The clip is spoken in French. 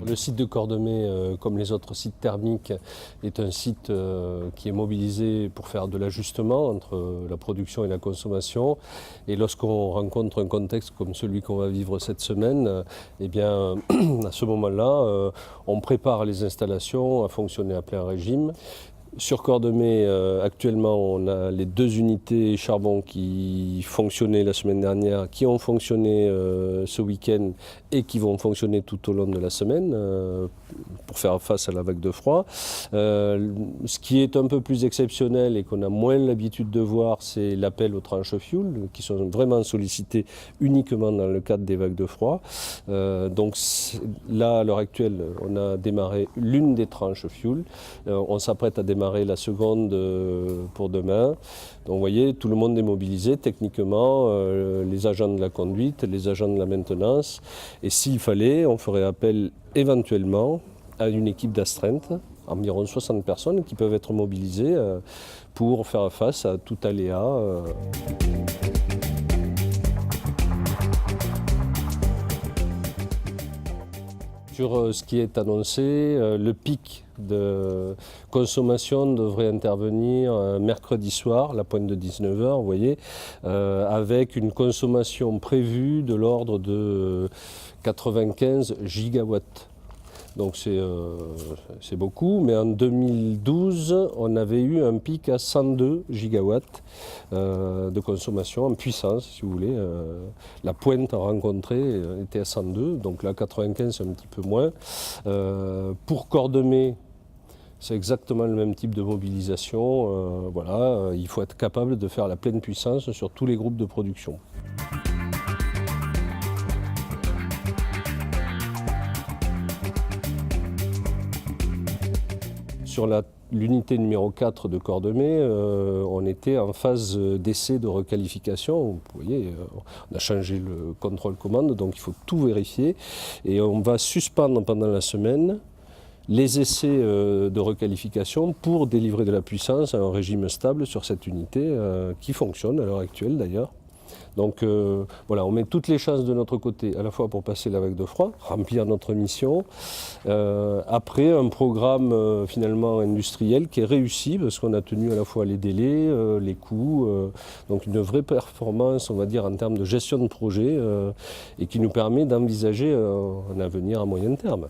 Le site de Cordemais, comme les autres sites thermiques, est un site qui est mobilisé pour faire de l'ajustement entre la production et la consommation. Et lorsqu'on rencontre un contexte comme celui qu'on va vivre cette semaine, eh bien, à ce moment-là, on prépare les installations à fonctionner à plein régime. Sur Cordemais, actuellement, on a les 2 unités charbon qui fonctionnaient la semaine dernière, qui ont fonctionné ce week-end et qui vont fonctionner tout au long de la semaine pour faire face à la vague de froid. Ce qui est un peu plus exceptionnel et qu'on a moins l'habitude de voir, c'est l'appel aux tranches fuel, qui sont vraiment sollicitées uniquement dans le cadre des vagues de froid. Donc là, à l'heure actuelle, on a démarré l'une des tranches fuel. On s'apprête à démarrer la seconde pour demain. Donc vous voyez, tout le monde est mobilisé techniquement, les agents de la conduite, les agents de la maintenance. Et s'il fallait, on ferait appel éventuellement à une équipe d'astreinte, environ 60 personnes qui peuvent être mobilisées pour faire face à tout aléa. Sur ce qui est annoncé, le pic de consommation devrait intervenir mercredi soir, la pointe de 19h, vous voyez, avec une consommation prévue de l'ordre de 95 gigawatts. Donc c'est beaucoup, mais en 2012, on avait eu un pic à 102 gigawatts de consommation en puissance, si vous voulez. La pointe rencontrée était à 102, donc là 95 c'est un petit peu moins. Pour Cordemais, c'est exactement le même type de mobilisation. Voilà, il faut être capable de faire la pleine puissance sur tous les groupes de production. Sur l'unité numéro 4 de Cordemais, on était en phase d'essai de requalification. Vous voyez, on a changé le contrôle-commande, donc il faut tout vérifier. Et on va suspendre pendant la semaine les essais de requalification pour délivrer de la puissance à un régime stable sur cette unité qui fonctionne à l'heure actuelle d'ailleurs. Donc voilà, on met toutes les chances de notre côté, à la fois pour passer la vague de froid, remplir notre mission, après un programme finalement industriel qui est réussi parce qu'on a tenu à la fois les délais, les coûts, donc une vraie performance, on va dire, en termes de gestion de projet et qui nous permet d'envisager un avenir à moyen terme.